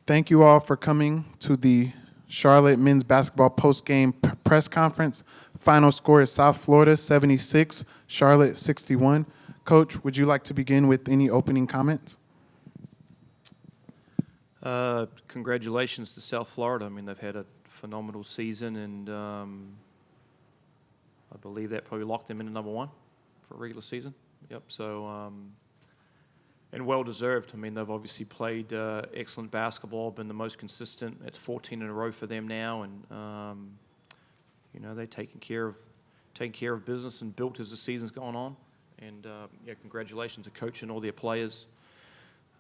Thank you all for coming to the Charlotte men's basketball post-game press conference. Final score is South Florida 76, Charlotte 61. Coach, would you like to begin with any opening comments? Congratulations to South Florida. I mean, they've had a phenomenal season, and I believe that probably locked them into number one for regular season. Yep. So, and well deserved. I mean, they've obviously played excellent basketball, been the most consistent. It's 14 in a row for them now, and they're taking care of business and built as the season's gone on. And congratulations to coach and all their players.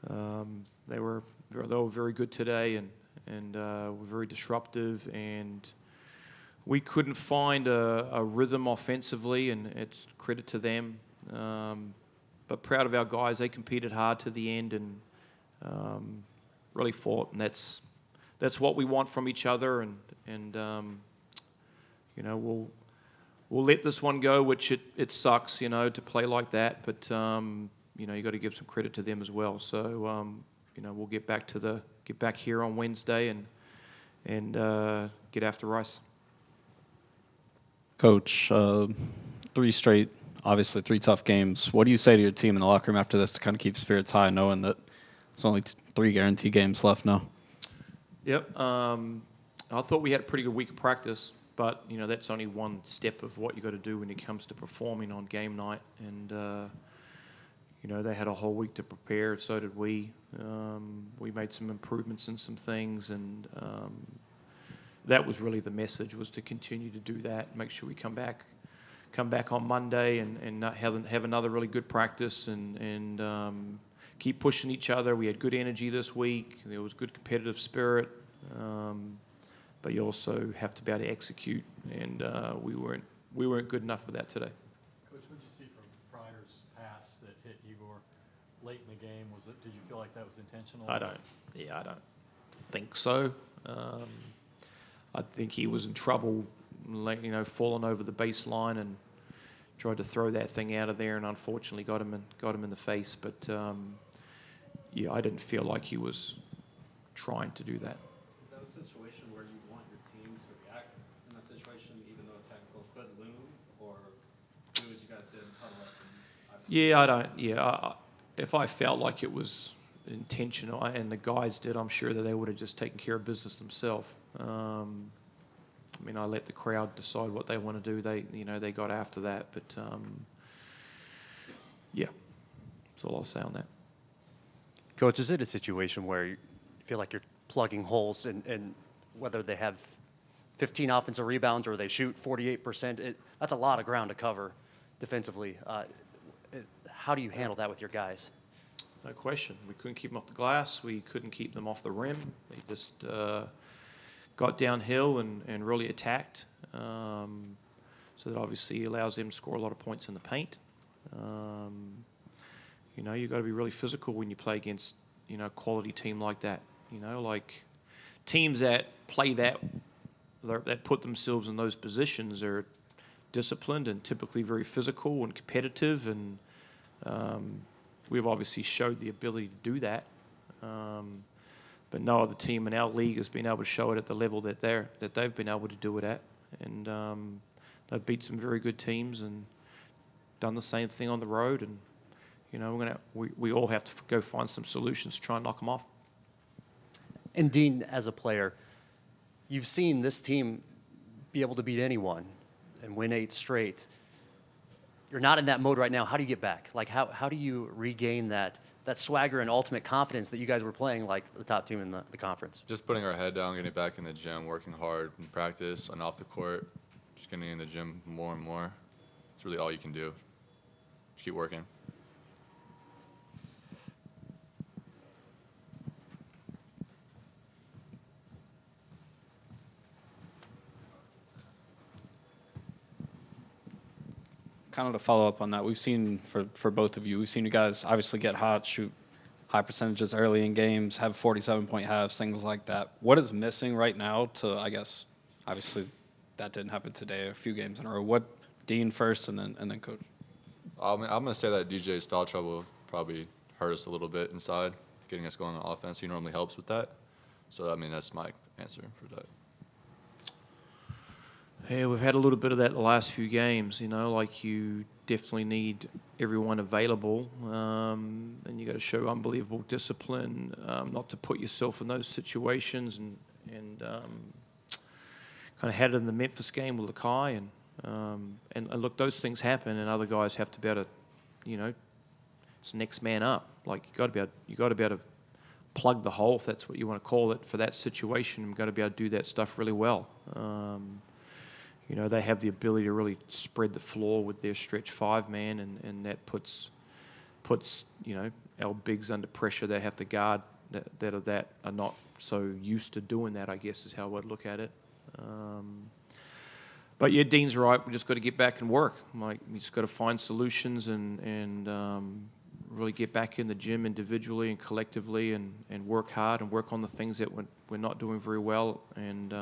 They were very good today, and were very disruptive, and we couldn't find a rhythm offensively, and it's credit to them. But proud of our guys. They competed hard to the end and really fought, and that's what we want from each other. And we'll let this one go, which it sucks, to play like that. But you got to give some credit to them as well. So we'll get back here on Wednesday and get after Rice. Coach, obviously three tough games. What do you say to your team in the locker room after this to kind of keep spirits high, knowing that there's only three guaranteed games left now? Yep. I thought we had a pretty good week of practice, but that's only one step of what you got to do when it comes to performing on game night. And they had a whole week to prepare. So did we. We made some improvements in some things, and that was really the message, was to continue to do that, make sure we come back on Monday and have another really good practice and keep pushing each other. We had good energy this week. There was good competitive spirit, but you also have to be able to execute, and we weren't good enough with that today. Coach, what did you see from Pryor's pass that hit Igor late in the game? Did you feel like that was intentional? I don't think so. I think he was in trouble, falling over the baseline and tried to throw that thing out of there, and unfortunately got him in the face. But I didn't feel like he was trying to do that. Is that a situation where you want your team to react in that situation, even though a technical could loom, or do what you guys did and huddle up? Yeah, I don't. Yeah, if I felt like it was intentional, and the guys did, I'm sure that they would have just taken care of business themselves. I let the crowd decide what they want to do. They got after that, but that's all I'll say on that. Coach, is it a situation where you feel like you're plugging holes, and whether they have 15 offensive rebounds or they shoot 48%, that's a lot of ground to cover defensively. How do you handle that with your guys? No question. We couldn't keep them off the glass. We couldn't keep them off the rim. They just got downhill and really attacked. So that obviously allows them to score a lot of points in the paint. You've got to be really physical when you play against, a quality team like that. Like teams that play that put themselves in those positions are disciplined and typically very physical and competitive, and we've obviously showed the ability to do that. But no other team in our league has been able to show it at the level that they've been able to do it at. And they've beat some very good teams and done the same thing on the road. And we all have to go find some solutions to try and knock them off. And Dean, as a player, you've seen this team be able to beat anyone and win 8 straight. You're not in that mode right now. How do you get back? Like, how do you regain that swagger and ultimate confidence that you guys were playing like the top team in the conference? Just putting our head down, getting back in the gym, working hard in practice and off the court, just getting in the gym more and more. It's really all you can do. Just keep working. Kind of to follow up on that, we've seen for both of you, we've seen you guys obviously get hot, shoot high percentages early in games, have 47-point halves, things like that. What is missing right now to, I guess, obviously that didn't happen today, a few games in a row. What, Dean first and then Coach? I'm going to say that DJ's foul trouble probably hurt us a little bit inside, getting us going on offense. He normally helps with that. So, I mean, that's my answer for that. Yeah, we've had a little bit of that the last few games, like you definitely need everyone available, and you got to show unbelievable discipline, not to put yourself in those situations, and kind of had it in the Memphis game with Lakai, and look, those things happen, and other guys have to be able to, it's next man up. Like you got to be able to plug the hole, if that's what you want to call it, for that situation. You've got to be able to do that stuff really well. They have the ability to really spread the floor with their stretch 5-man, and that puts our bigs under pressure. They have to guard that are not so used to doing that, I guess, is how I'd look at it. But yeah, Dean's right. We just got to get back and work. Like, we just got to find solutions and really get back in the gym individually and collectively and work hard and work on the things that we're not doing very well. And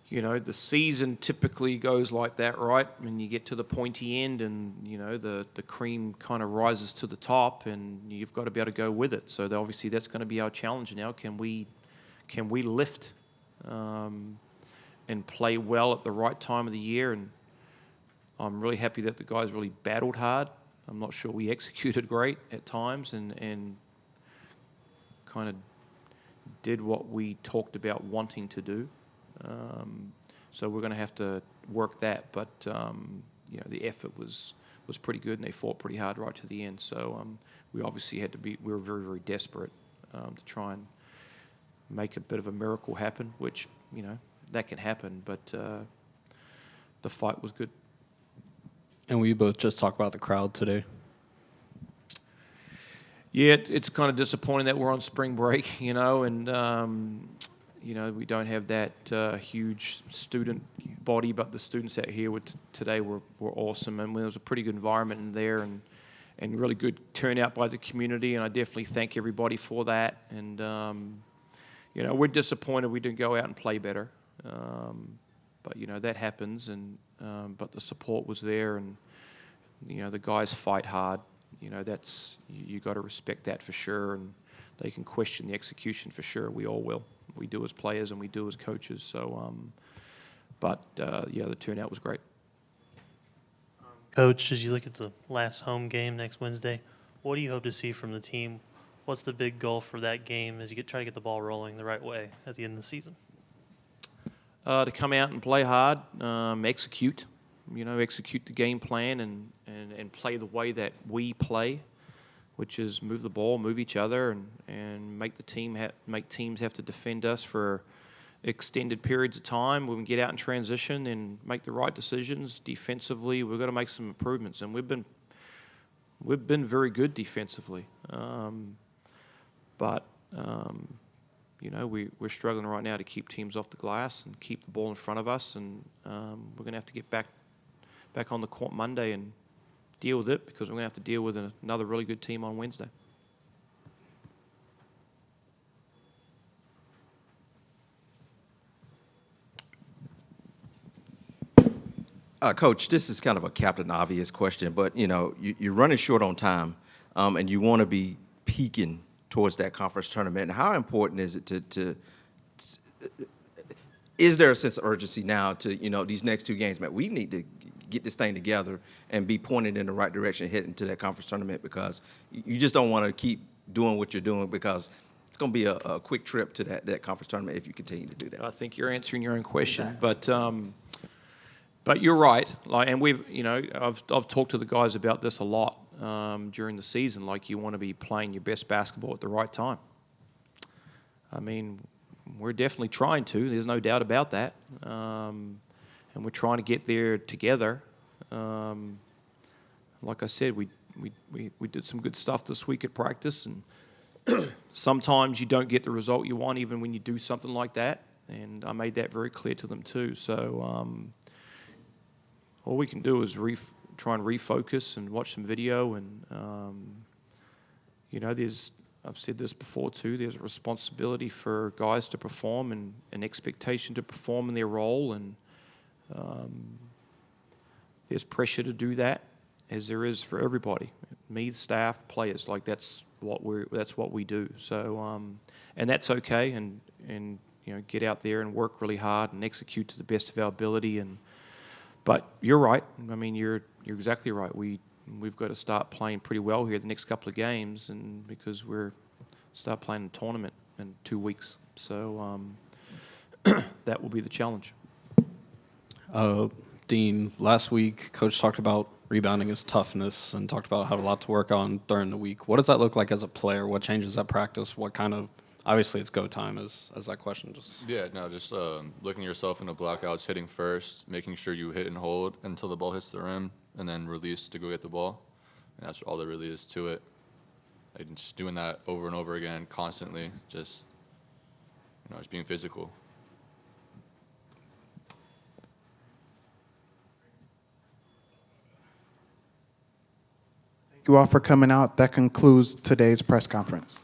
the season typically goes like that, right? When you get to the pointy end and, the cream kind of rises to the top, and you've got to be able to go with it. So obviously that's going to be our challenge now. Can we lift and play well at the right time of the year? And I'm really happy that the guys really battled hard. I'm not sure we executed great at times and kind of did what we talked about wanting to do. So we're going to have to work that, but the effort was pretty good, and they fought pretty hard right to the end. So we obviously we were very, very desperate to try and make a bit of a miracle happen, which that can happen, but the fight was good. And we both just talked about the crowd today. Yeah, it's kind of disappointing that we're on spring break, and we don't have that huge student body, but the students out here today were awesome, and there was a pretty good environment in there, and really good turnout by the community, and I definitely thank everybody for that. And we're disappointed we didn't go out and play better, but that happens, and but the support was there, and the guys fight hard. That's you got to respect that for sure, and they can question the execution for sure. We all will. We do as players and we do as coaches. So, the turnout was great. Coach, as you look at the last home game next Wednesday, what do you hope to see from the team? What's the big goal for that game as you try to get the ball rolling the right way at the end of the season? To come out and play hard, execute the game plan and play the way that we play, which is move the ball, move each other, and make teams have to defend us for extended periods of time. When we get out in transition and make the right decisions defensively, we've got to make some improvements, and we've been very good defensively, but we're struggling right now to keep teams off the glass and keep the ball in front of us, and we're going to have to get back on the court Monday and deal with it, because we're going to have to deal with another really good team on Wednesday. Coach, this is kind of a Captain Obvious question, but you're running short on time, and you want to be peaking towards that conference tournament. How important is it is there a sense of urgency now to these next two games? Man, we need to get this thing together and be pointed in the right direction heading to that conference tournament, because you just don't want to keep doing what you're doing, because it's going to be a quick trip to that conference tournament if you continue to do that. I think you're answering your own question, but you're right. And I've talked to the guys about this a lot during the season. Like, you want to be playing your best basketball at the right time. I mean, we're definitely trying to. There's no doubt about that. And we're trying to get there together. Like I said, we did some good stuff this week at practice, and sometimes you don't get the result you want even when you do something like that, and I made that very clear to them too. So all we can do is try and refocus and watch some video, and I've said this before too, there's a responsibility for guys to perform and an expectation to perform in their role, and there's pressure to do that, as there is for everybody. me, staff, players. Like that's what we do. So and that's okay. And get out there and work really hard and execute to the best of our ability. But you're right. I mean, you're exactly right. We've got to start playing pretty well here the next couple of games, and because we're start playing a tournament in 2 weeks. So that will be the challenge. Dean, last week, Coach talked about rebounding his toughness and talked about having a lot to work on during the week. What does that look like as a player? What changes at practice? What kind of, obviously it's go time as that question just. Yeah, no, just looking at yourself in the blockouts, hitting first, making sure you hit and hold until the ball hits the rim, and then release to go get the ball. And that's all there really is to it. Like, just doing that over and over again, constantly, just being physical. Thank you all for coming out. That concludes today's press conference.